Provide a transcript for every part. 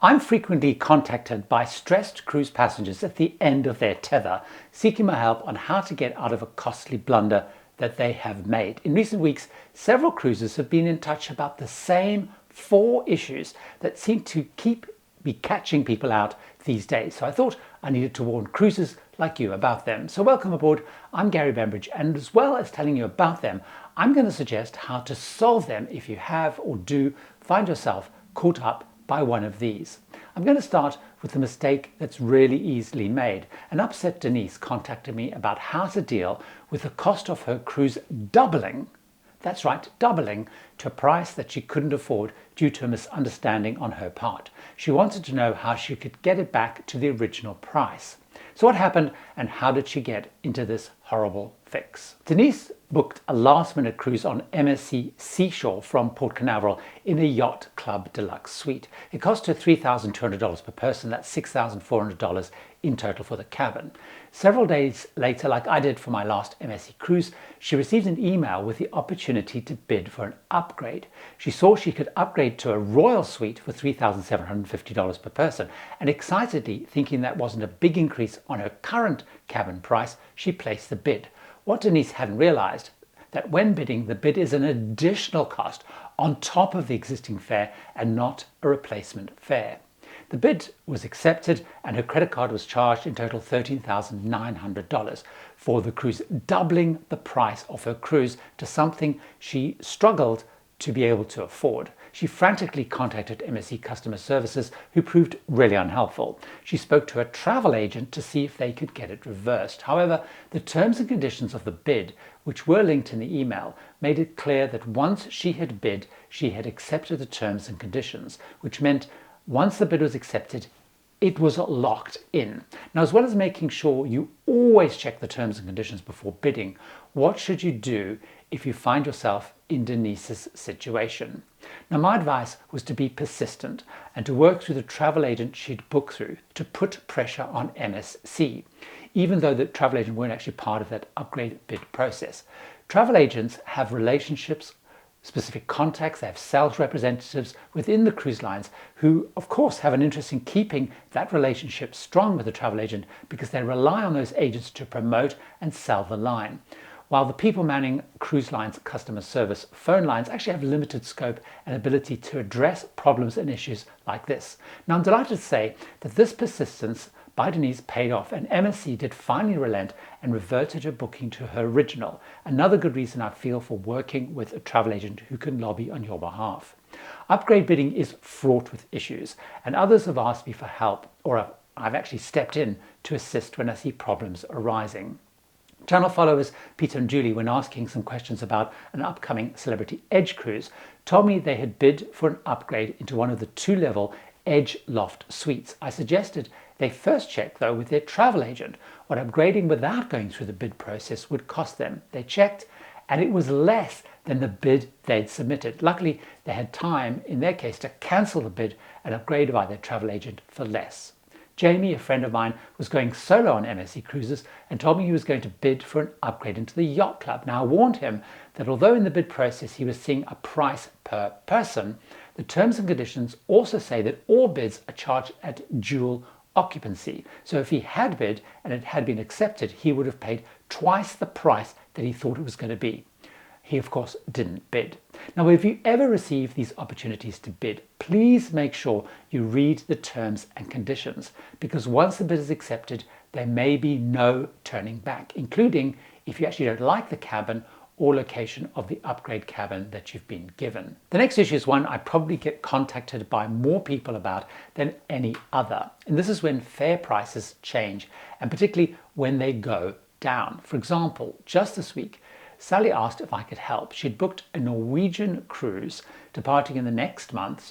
I'm frequently contacted by stressed cruise passengers at the end of their tether, seeking my help on how to get out of a costly blunder that they have made. In recent weeks, several cruisers have been in touch about the same 4 issues that seem to be catching people out these days. So I thought I needed to warn cruisers like you about them. So welcome aboard. I'm Gary Bembridge, and as well as telling you about them, I'm going to suggest how to solve them if you have or do find yourself caught up by one of these. I'm going to start with a mistake that's really easily made. An upset Denise contacted me about how to deal with the cost of her cruise doubling, that's right, doubling, to a price that she couldn't afford due to a misunderstanding on her part. She wanted to know how she could get it back to the original price. So what happened, and how did she get into this horrible fix? Denise booked a last-minute cruise on MSC Seashore from Port Canaveral in a Yacht Club Deluxe suite. It cost her $3,200 per person. That's $6,400 in total for the cabin. Several days later, like I did for my last MSC cruise, she received an email with the opportunity to bid for an upgrade. She saw she could upgrade to a royal suite for $3,750 per person, and excitedly, thinking that wasn't a big increase on her current cabin price, she placed the bid. What Denise hadn't realized, that when bidding, the bid is an additional cost on top of the existing fare and not a replacement fare. The bid was accepted and her credit card was charged in total $13,900 for the cruise, doubling the price of her cruise to something she struggled to be able to afford. She frantically contacted MSC customer services, who proved really unhelpful. She spoke to a travel agent to see if they could get it reversed. However, the terms and conditions of the bid, which were linked in the email, made it clear that once she had bid, she had accepted the terms and conditions, which meant once the bid was accepted, it was locked in. Now, as well as making sure you always check the terms and conditions before bidding, what should you do if you find yourself in Denise's situation? Now, my advice was to be persistent and to work through the travel agent she'd booked through to put pressure on MSC, even though the travel agent weren't actually part of that upgrade bid process. Travel agents have relationships, specific contacts, they have sales representatives within the cruise lines who, of course, have an interest in keeping that relationship strong with the travel agent because they rely on those agents to promote and sell the line. While the people manning cruise lines' customer service phone lines actually have limited scope and ability to address problems and issues like this. Now, I'm delighted to say that this persistence by Denise paid off, and MSC did finally relent and reverted her booking to her original. Another good reason I feel for working with a travel agent who can lobby on your behalf. Upgrade bidding is fraught with issues, and others have asked me for help, or I've actually stepped in to assist when I see problems arising. Channel followers Peter and Julie, when asking some questions about an upcoming Celebrity Edge cruise, told me they had bid for an upgrade into one of the 2-level Edge Loft suites. I suggested they first check, though, with their travel agent what upgrading without going through the bid process would cost them. They checked, and it was less than the bid they'd submitted. Luckily, they had time, in their case, to cancel the bid and upgrade by their travel agent for less. Jamie, a friend of mine, was going solo on MSC Cruises and told me he was going to bid for an upgrade into the Yacht Club. Now, I warned him that although in the bid process he was seeing a price per person, the terms and conditions also say that all bids are charged at dual occupancy. So if he had bid and it had been accepted, he would have paid twice the price that he thought it was going to be. He, of course, didn't bid. Now, if you ever receive these opportunities to bid, please make sure you read the terms and conditions, because once the bid is accepted, there may be no turning back, including if you actually don't like the cabin or location of the upgrade cabin that you've been given. The next issue is one I probably get contacted by more people about than any other, and this is when fare prices change, and particularly when they go down. For example, just this week, Sally asked if I could help. She'd booked a Norwegian cruise departing in the next month,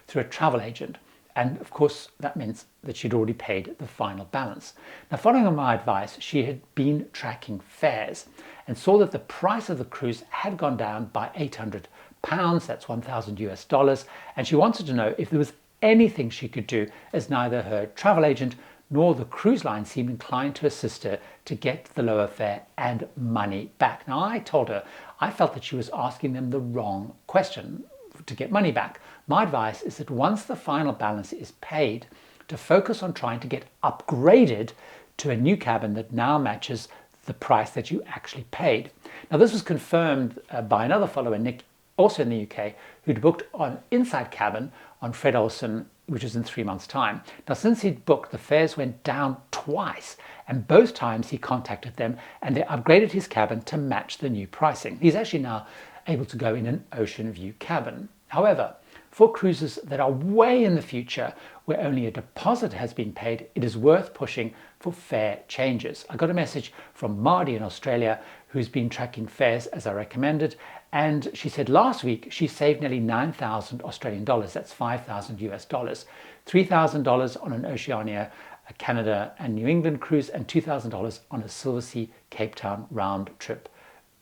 through a travel agent. And of course, that means that she'd already paid the final balance. Now, following on my advice, she had been tracking fares and saw that the price of the cruise had gone down by £800. That's 1,000 US dollars. And she wanted to know if there was anything she could do, as neither her travel agent nor the cruise line seemed inclined to assist her to get the lower fare and money back. Now, I told her I felt that she was asking them the wrong question to get money back. My advice is that once the final balance is paid, to focus on trying to get upgraded to a new cabin that now matches the price that you actually paid. Now, this was confirmed by another follower, Nick, also in the UK, who'd booked an inside cabin on Fred Olsen, which is in 3 months' time. Now, since he'd booked, the fares went down twice, and both times he contacted them and they upgraded his cabin to match the new pricing. He's actually now able to go in an ocean view cabin. However, for cruises that are way in the future, where only a deposit has been paid, it is worth pushing for fare changes. I got a message from Mardi in Australia, who's been tracking fares as I recommended, and she said last week she saved nearly 9,000 Australian dollars. That's 5,000 US dollars. $3,000 on an Oceania, a Canada and New England cruise, and $2,000 on a Silversea Cape Town round trip,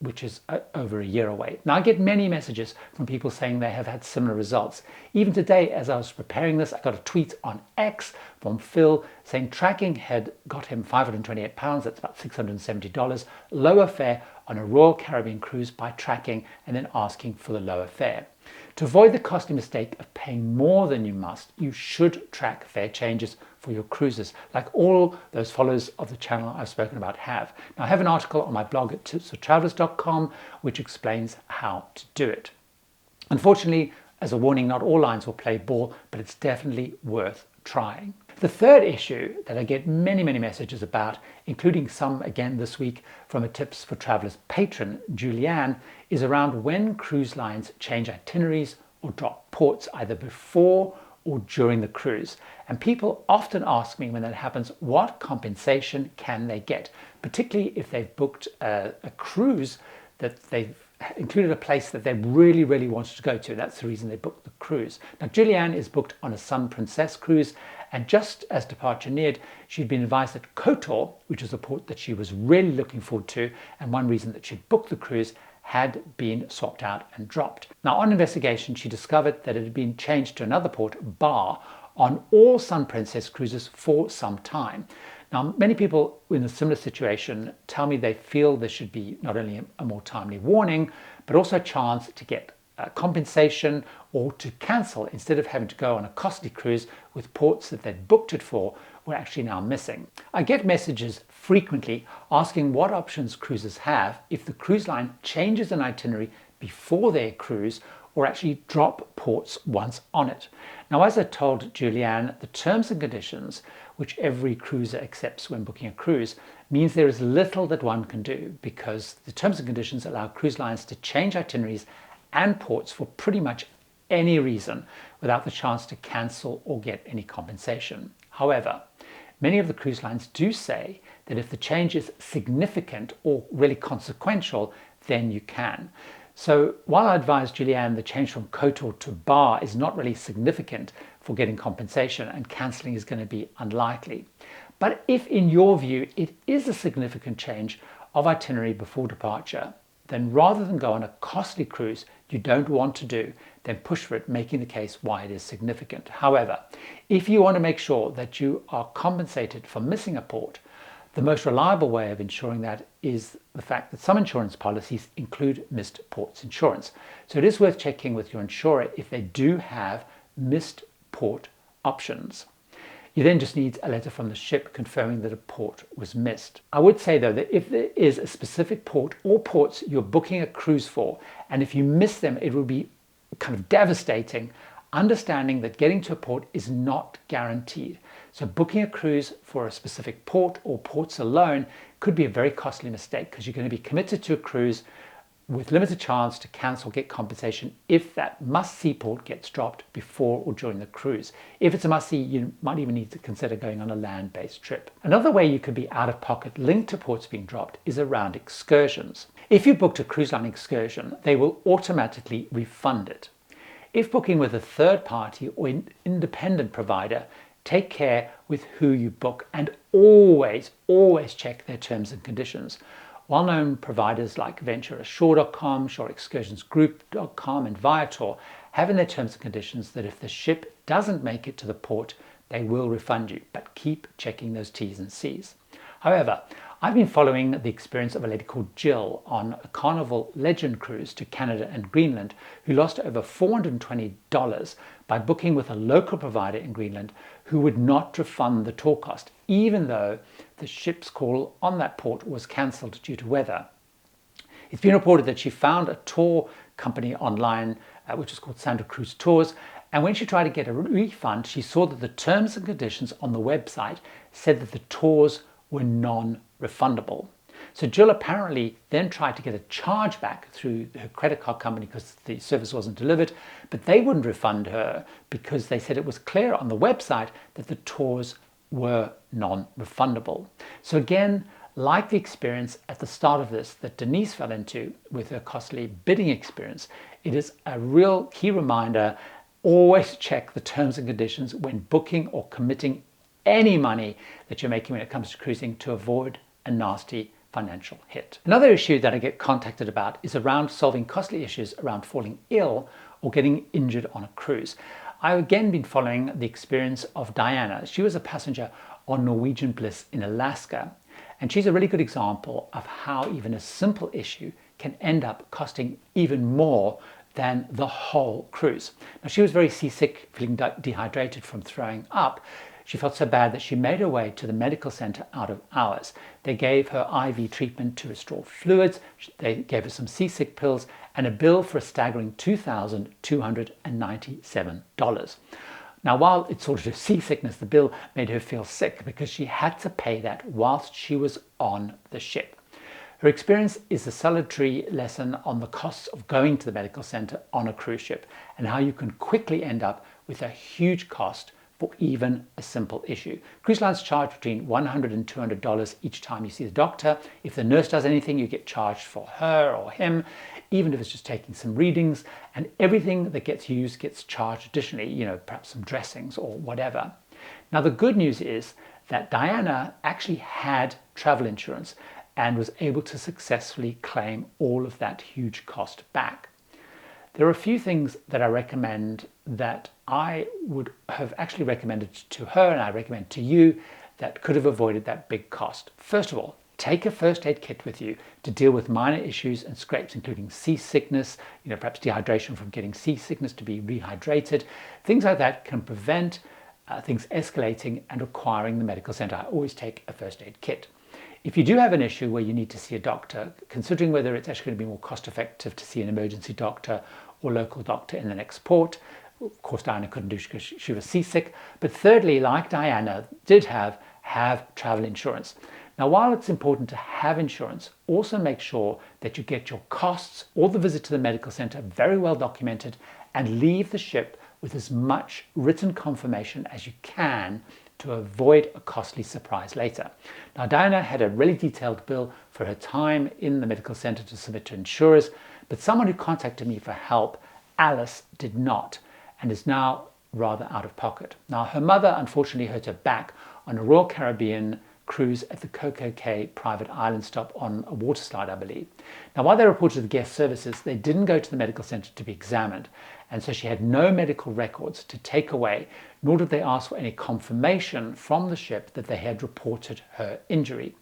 which is over a year away. Now, I get many messages from people saying they have had similar results. Even today, as I was preparing this, I got a tweet on X from Phil saying tracking had got him £528, that's about $670, lower fare on a Royal Caribbean cruise by tracking and then asking for the lower fare. To avoid the costly mistake of paying more than you must, you should track fare changes for your cruises, like all those followers of the channel I've spoken about have. Now, I have an article on my blog at tipsfortravellers.com which explains how to do it. Unfortunately, as a warning, not all lines will play ball, but it's definitely worth trying. The third issue that I get many messages about, including some again this week from a Tips for Travellers patron, Julianne, is around when cruise lines change itineraries or drop ports either before or during the cruise. And people often ask me when that happens, what compensation can they get, particularly if they've booked a cruise that they've included a place that they really wanted to go to. That's the reason they booked the cruise. Now, Julianne is booked on a Sun Princess cruise, and just as departure neared, she'd been advised that Kotor, which is a port that she was really looking forward to, and one reason that she'd booked the cruise, had been swapped out and dropped. Now, on investigation, she discovered that it had been changed to another port, Bar, on all Sun Princess cruises for some time. Now, many people in a similar situation tell me they feel there should be not only a more timely warning, but also a chance to get compensation or to cancel instead of having to go on a costly cruise with ports that they'd booked it for were actually now missing. I get messages frequently asking what options cruisers have if the cruise line changes an itinerary before their cruise or actually drop ports once on it. Now, as I told Julianne, the terms and conditions which every cruiser accepts when booking a cruise means there is little that one can do, because the terms and conditions allow cruise lines to change itineraries and ports for pretty much any reason without the chance to cancel or get any compensation. However, many of the cruise lines do say that if the change is significant or really consequential, then you can. So while I advise Julianne the change from Kotor to Bar is not really significant for getting compensation and cancelling is going to be unlikely, but if in your view it is a significant change of itinerary before departure, then rather than go on a costly cruise you don't want to do, then push for it, making the case why it is significant. However, if you want to make sure that you are compensated for missing a port, the most reliable way of ensuring that is the fact that some insurance policies include missed ports insurance. So it is worth checking with your insurer if they do have missed port options. You then just need a letter from the ship confirming that a port was missed. I would say though that if there is a specific port or ports you're booking a cruise for, and if you miss them, it will be kind of devastating, understanding that getting to a port is not guaranteed. So booking a cruise for a specific port or ports alone could be a very costly mistake, because you're going to be committed to a cruise with limited chance to cancel or get compensation if that must-see port gets dropped before or during the cruise. If it's a must-see, you might even need to consider going on a land-based trip. Another way you could be out of pocket linked to ports being dropped is around excursions. If you booked a cruise line excursion, they will automatically refund it. If booking with a third party or independent provider, take care with who you book and always check their terms and conditions. Well-known providers like VentureAshore.com, ShoreExcursionsGroup.com and Viator have in their terms and conditions that if the ship doesn't make it to the port, they will refund you, but keep checking those T's and C's. However, I've been following the experience of a lady called Jill on a Carnival Legend cruise to Canada and Greenland, who lost over $420 by booking with a local provider in Greenland who would not refund the tour cost, even though the ship's call on that port was cancelled due to weather. It's been reported that she found a tour company online, which is called Sandra Cruise Tours, and when she tried to get a refund, she saw that the terms and conditions on the website said that the tours were non-refundable. So Jill apparently then tried to get a charge back through her credit card company because the service wasn't delivered, but they wouldn't refund her because they said it was clear on the website that the tours were non-refundable. So again, like the experience at the start of this that Denise fell into with her costly bidding experience, it is a real key reminder: always check the terms and conditions when booking or committing any money that you're making when it comes to cruising to avoid a nasty financial hit. Another issue that I get contacted about is around solving costly issues around falling ill or getting injured on a cruise. I've again been following the experience of Diana. She was a passenger on Norwegian Bliss in Alaska, and she's a really good example of how even a simple issue can end up costing even more than the whole cruise. Now, she was very seasick, feeling dehydrated from throwing up. She felt so bad that she made her way to the medical center out of hours. They gave her IV treatment to restore fluids. They gave her some seasick pills and a bill for a staggering $2,297. Now, while it's sort of seasickness, the bill made her feel sick because she had to pay that whilst she was on the ship. Her experience is a salutary lesson on the costs of going to the medical center on a cruise ship and how you can quickly end up with a huge cost for even a simple issue. Cruise lines charge between $100 and $200 each time you see the doctor. If the nurse does anything, you get charged for her or him, even if it's just taking some readings, and everything that gets used gets charged additionally, perhaps some dressings or whatever. Now, the good news is that Diana actually had travel insurance and was able to successfully claim all of that huge cost back. There are a few things that I recommend that I would have actually recommended to her and I recommend to you that could have avoided that big cost. First of all, take a first aid kit with you to deal with minor issues and scrapes, including seasickness, perhaps dehydration from getting seasickness to be rehydrated. Things like that can prevent things escalating and requiring the medical center. I always take a first aid kit. If you do have an issue where you need to see a doctor, considering whether it's actually going to be more cost effective to see an emergency doctor or local doctor in the next port. Of course, Diana couldn't do because she was seasick. But thirdly, like Diana did have travel insurance. Now, while it's important to have insurance, also make sure that you get your costs or the visit to the medical center very well documented and leave the ship with as much written confirmation as you can to avoid a costly surprise later. Now, Diana had a really detailed bill for her time in the medical center to submit to insurers, but someone who contacted me for help, Alice, did not and is now rather out of pocket. Now, her mother unfortunately hurt her back on a Royal Caribbean cruise at the Coco Cay private island stop on a water slide, I believe. Now, while they reported the guest services, they didn't go to the medical center to be examined, and so she had no medical records to take away, nor did they ask for any confirmation from the ship that they had reported her injury.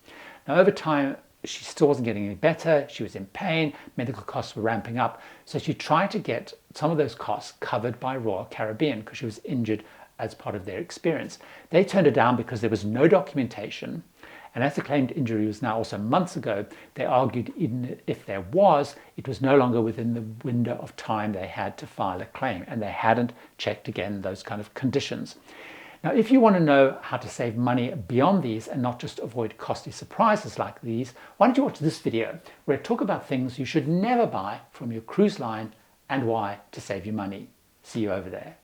Now, over time, she still wasn't getting any better. She was in pain. Medical costs were ramping up. So she tried to get some of those costs covered by Royal Caribbean because she was injured as part of their experience. They turned her down because there was no documentation. And as the claimed injury was now also months ago, they argued even if there was, it was no longer within the window of time they had to file a claim. And they hadn't checked again those kind of conditions. Now, if you want to know how to save money beyond these and not just avoid costly surprises like these, why don't you watch this video where I talk about things you should never buy from your cruise line and why to save you money. See you over there.